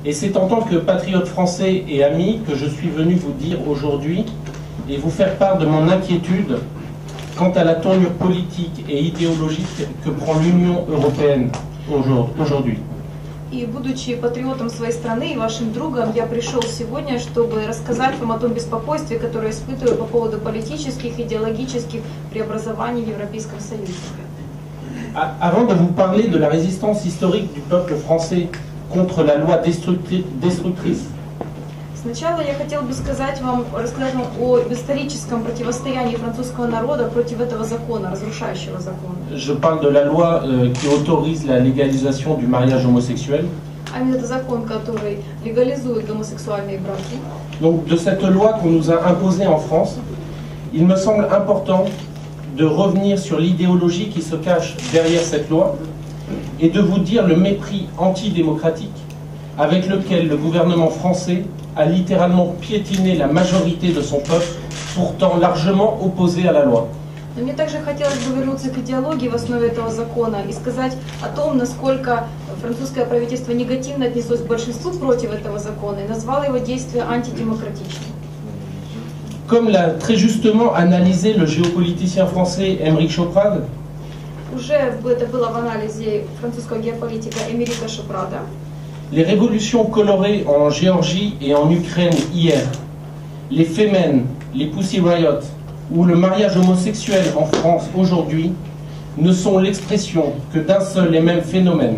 Et c'est en tant que patriote français et ami que je suis venu vous dire aujourd'hui et vous faire part de mon inquiétude quant à la tournure politique et idéologique que prend l'Union européenne aujourd'hui. И будучи патриотом своей страны и вашим другом, я пришел сегодня, чтобы рассказать вам о том беспокойстве, которое испытываю по поводу политических, идеологических преобразований в Европейском Союзе. Avant de vous parler de la résistance historique du peuple français contre la loi destructrice, Сначала я хотел бы рассказать вам о историческом противостоянии французского народа против этого закона, разрушающего закона. je parle de la loi qui autorise la légalisation du mariage homosexuel. А именно это закон, который легализует гомосексуальные браки. Donc de cette loi qu'on nous a imposée en France, il me semble important de revenir sur l'idéologie qui se cache derrière cette loi et de vous dire le mépris antidémocratique avec lequel le gouvernement français a littéralement piétiné la majorité de son peuple, pourtant largement opposé à la loi. Но мне также хотелось бы вернуться к идеологии в основе этого закона и сказать о том, насколько французское правительство негативно отнеслось к большинству против этого закона и назвало его действия антидемократичными. Comme l'a très justement analysé le géopoliticien français Émeric Choprade, Уже это было в анализе французского геополитика Эмерика Шопрада. les révolutions colorées en Géorgie et en Ukraine hier, les Femen, les Pussy Riot ou le mariage homosexuel en France aujourd'hui ne sont l'expression que d'un seul et même phénomène,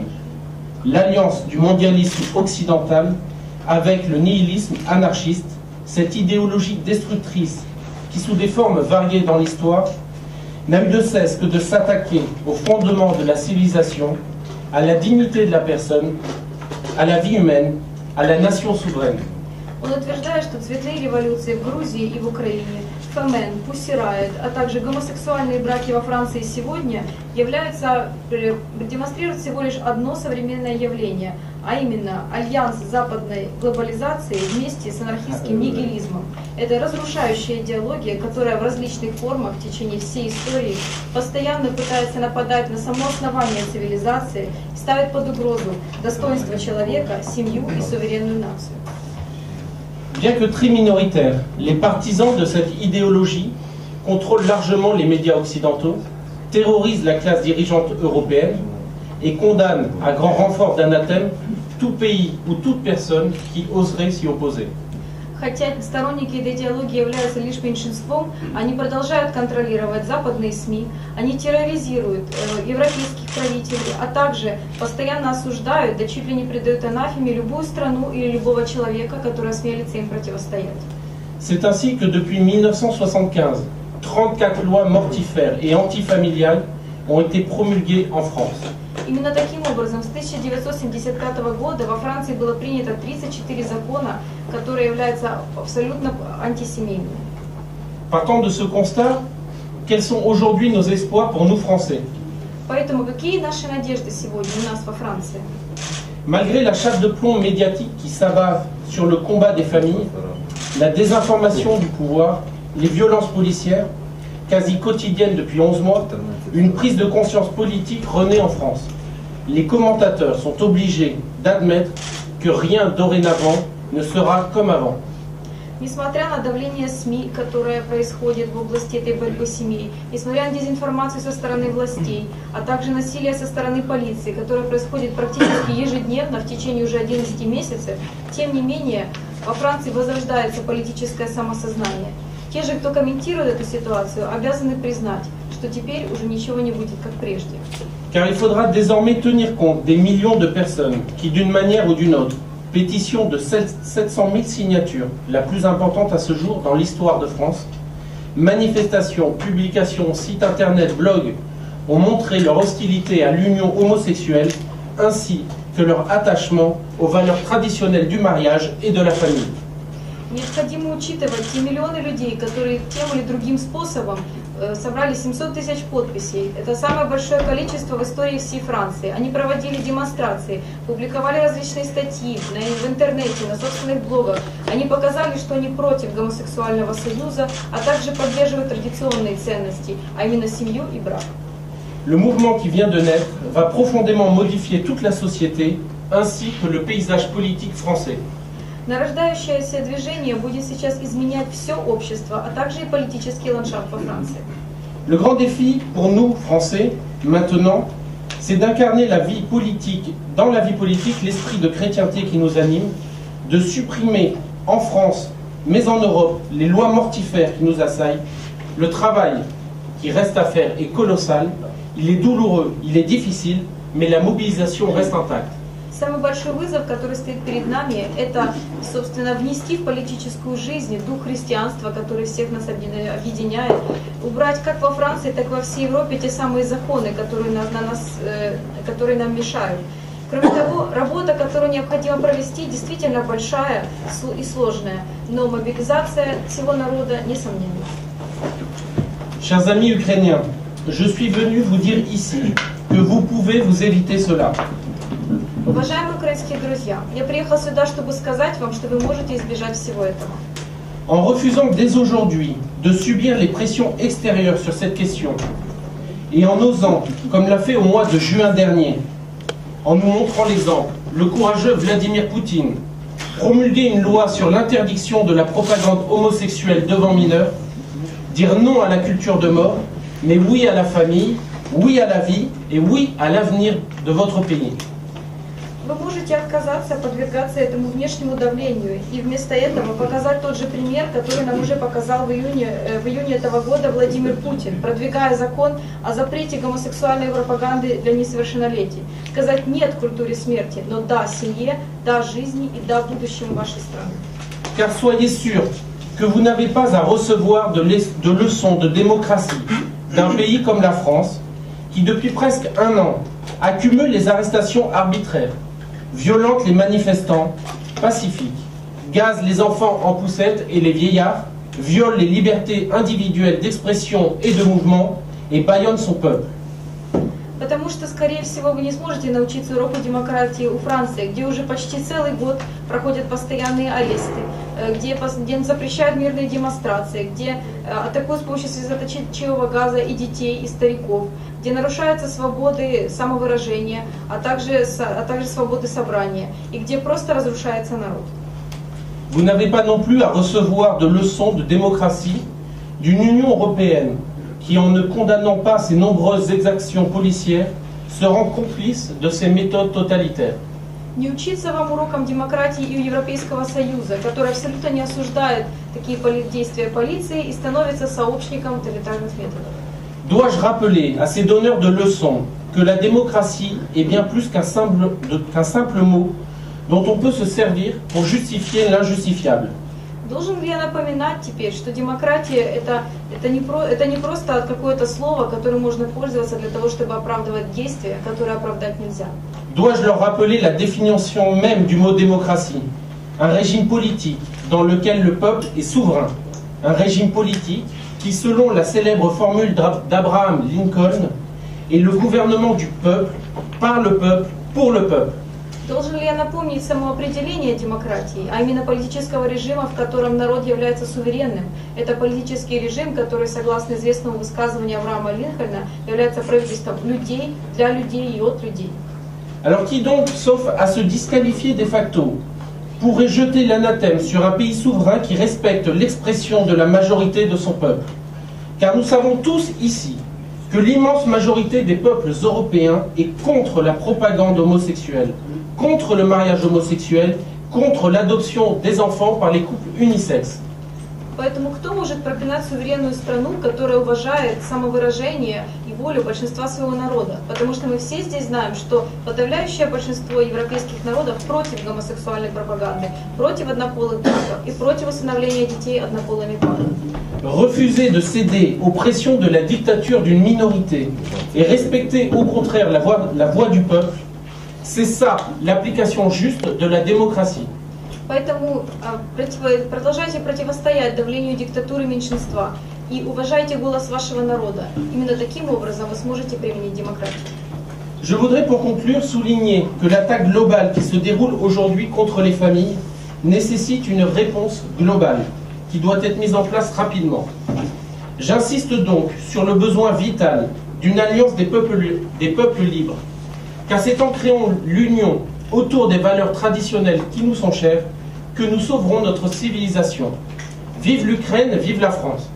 l'alliance du mondialisme occidental avec le nihilisme anarchiste, cette idéologie destructrice qui, sous des formes variées dans l'histoire, n'a eu de cesse que de s'attaquer aux fondements de la civilisation, à la dignité de la personne, à la vie humaine, à la nation souveraine. Он утверждает, что цветные революции в Грузии и в Украине, Фемен, Pussy Riot, а также гомосексуальные браки во Франции сегодня демонстрируют всего лишь одно современное явление, а именно альянс западной глобализации вместе с анархистским нигилизмом. Это разрушающая идеология, которая в различных формах в течение всей истории постоянно пытается нападать на само основание цивилизации, ставит под угрозу достоинство человека, семью и суверенную нацию. Bien que très minoritaires, les partisans de cette idéologie contrôlent largement les médias occidentaux, terrorisent la classe dirigeante européenne et condamnent à grand renfort d'anathème tout pays ou toute personne qui oserait s'y opposer. Хотя сторонники этой идеологии являются лишь меньшинством, они продолжают контролировать западные СМИ, они терроризируют европейских правителей, а также постоянно осуждают, да чуть ли не предают анафеме любую страну или любого человека, который осмелится им противостоять. C'est ainsi que depuis 1975, 34 lois mortifères et antifamiliales ont été promulguées en France. Именно таким образом с 1975 года во Франции было принято 34 закона, которые являются абсолютно антисемейными. Partant de ce constat, quels sont aujourd'hui nos espoirs pour nous Français? Поэтому какие наши надежды сегодня у нас во Франции? Malgré la chape de plomb médiatique qui s'abat sur le combat des familles, la désinformation du pouvoir, les violences policières, quasi quotidiennes depuis 11 mois, une prise de conscience politique renaît en France. Les commentateurs sont obligés d'admettre que rien dorénavant ne sera comme avant. Несмотря на давление СМИ, которое происходит в области этой борьбы семей, несмотря на дезинформацию со стороны властей, а также насилие со стороны полиции, которое происходит практически ежедневно в течение уже 11 месяцев, тем не менее во Франции возрождается политическое самосознание. Те же, кто комментирует эту ситуацию, обязаны признать, что теперь уже ничего не будет как прежде. Car il faudra désormais tenir compte des millions de personnes qui, d'une manière ou d'une autre, pétition de 700 000 signatures, la plus importante à ce jour dans l'histoire de France, manifestations, publications, sites internet, blogs, ont montré leur hostilité à l'union homosexuelle ainsi que leur attachement aux valeurs traditionnelles du mariage et de la famille. Необходимо учитывать те миллионы людей, которые тем или другим способом собрали 700 тысяч подписей. Это самое большое количество в истории всей Франции. Они проводили демонстрации, публиковали различные статьи в интернете, на собственных блогах. Они показали, что они против гомосексуального союза, а также поддерживают традиционные ценности, а именно семью и брак. Le mouvement qui vient de naître va profondément modifier toute la société ainsi que le paysage politique français. Нарождающееся движение будет сейчас изменять все общество, а также и политический ландшафт во Франции. Le grand défi pour nous, Français, maintenant, c'est d'incarner dans la vie politique, l'esprit de chrétienté qui nous anime, de supprimer en France, mais en Europe, les lois mortifères qui nous assaillent. Le travail qui reste à faire est colossal, il est douloureux, il est difficile, mais la mobilisation reste intacte. Самый большой вызов, который стоит перед нами, это, собственно, внести в политическую жизнь дух христианства, который всех нас объединяет, убрать как во Франции, так и во всей Европе те самые законы, которые нам мешают. Кроме того, работа, которую необходимо провести, действительно большая и сложная, но мобилизация всего народа несомненна. Chers amis ukrainiens, je suis venu vous dire ici que vous pouvez vous éviter cela. Уважаемые украинские друзья, я приехал сюда, чтобы сказать вам, что вы можете избежать всего этого. En refusant dès aujourd'hui de subir les pressions extérieures sur cette question, et en osant, comme l'a fait au mois de juin dernier, en nous montrant l'exemple, le courageux Vladimir Poutine, promulguer une loi sur l'interdiction de la propagande homosexuelle devant mineurs, dire non à la culture de mort, mais oui à la famille, oui à la vie et oui à l'avenir de votre pays. Вы можете отказаться подвергаться этому внешнему давлению и вместо этого показать тот же пример, который нам уже показал в июне этого года Владимир Путин, продвигая закон о запрете гомосексуальной пропаганды для несовершеннолетних. Сказать «нет» культуре смерти, но «да» семье, «да» жизни и «да» будущему вашей страны. Car soyez sûrs que vous n'avez pas à recevoir de leçons de démocratie d'un pays comme la France, qui depuis presque un an accumule les arrestations arbitraires, violente les manifestants pacifiques, gaze les enfants en poussette et les vieillards, viole les libertés individuelles d'expression et de mouvement et bâillonne son peuple. Потому что, скорее всего, вы не сможете научиться уроку демократии у Франции, где уже почти целый год проходят постоянные аресты, где запрещают мирные демонстрации, где атакуют с помощью слезоточивого газа и детей, и стариков, где нарушаются свободы самовыражения, а также свободы собрания, и где просто разрушается народ. Vous n'avez pas non plus à recevoir de leçons de démocratie d'une Union européenne qui, en ne condamnant pas ces nombreuses exactions policières, se rend complice de ces méthodes totalitaires. Не учиться вам урокам демократии и Европейского Союза, который абсолютно не осуждает такие действия полиции и становится сообщником тоталитарных методов. Dois-je rappeler à ces donneurs de leçons que la démocratie est bien plus qu'un simple mot dont on peut se servir pour justifier l'injustifiable? Должен ли я напоминать теперь, что демократия это не просто какое-то слово, которым можно пользоваться для того, чтобы оправдывать действия, которые оправдать нельзя? Dois-je leur rappeler la définition même du mot démocratie? Un régime politique dans lequel le peuple est souverain. Un régime politique qui, selon la célèbre formule d'Abraham Lincoln, est le gouvernement du peuple, par le peuple, pour le peuple. Должен ли я напомнить самоопределение демократии, а именно политического режима, в котором народ является суверенным? Это политический режим, который, согласно известному высказыванию Авраама Линкольна, является правительством людей, для людей и от людей. Alors qui donc, sauf à se disqualifier de facto, pourrait jeter l'anathème sur un pays souverain qui respecte l'expression de la majorité de son peuple? Car nous savons tous ici que l'immense majorité des peuples européens est contre la propagande homosexuelle, contre le mariage homosexuel, contre l'adoption des enfants par les couples unisexes. Поэтому кто может проклинать суверенную страну, которая уважает самовыражение и волю большинства своего народа? Потому что мы все здесь знаем, что подавляющее большинство европейских народов против гомосексуальной пропаганды, против однополых браков и против усыновления детей однополыми парами. Refuser de céder aux pressions de la dictature d'une minorité et respecter au contraire la voix du peuple, c'est ça l'application juste de la démocratie. Поэтому продолжайте противостоять давлению диктатуры меньшинства и уважайте голос вашего народа. Именно таким образом вы сможете применить демократию. Je voudrais pour conclure souligner que l'attaque globale qui se déroule aujourd'hui contre les familles nécessite une réponse globale qui doit être mise en place rapidement. J'insiste donc sur le besoin vital d'une alliance des peuples libres, car c'est en créant l'union autour des valeurs traditionnelles qui nous sont chères, que nous sauverons notre civilisation. Vive l'Ukraine, vive la France.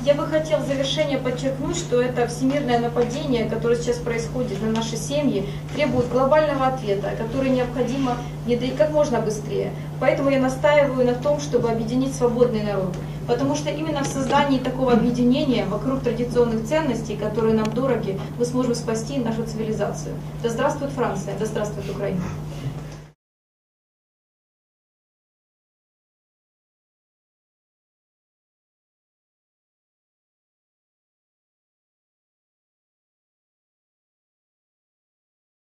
Я бы хотел в завершение подчеркнуть, что это всемирное нападение, которое сейчас происходит на наши семьи, требует глобального ответа, который необходимо внедрить как можно быстрее. Поэтому я настаиваю на том, чтобы объединить свободные народы. Потому что именно в создании такого объединения вокруг традиционных ценностей, которые нам дороги, мы сможем спасти нашу цивилизацию. Да здравствует Франция, да здравствует Украина.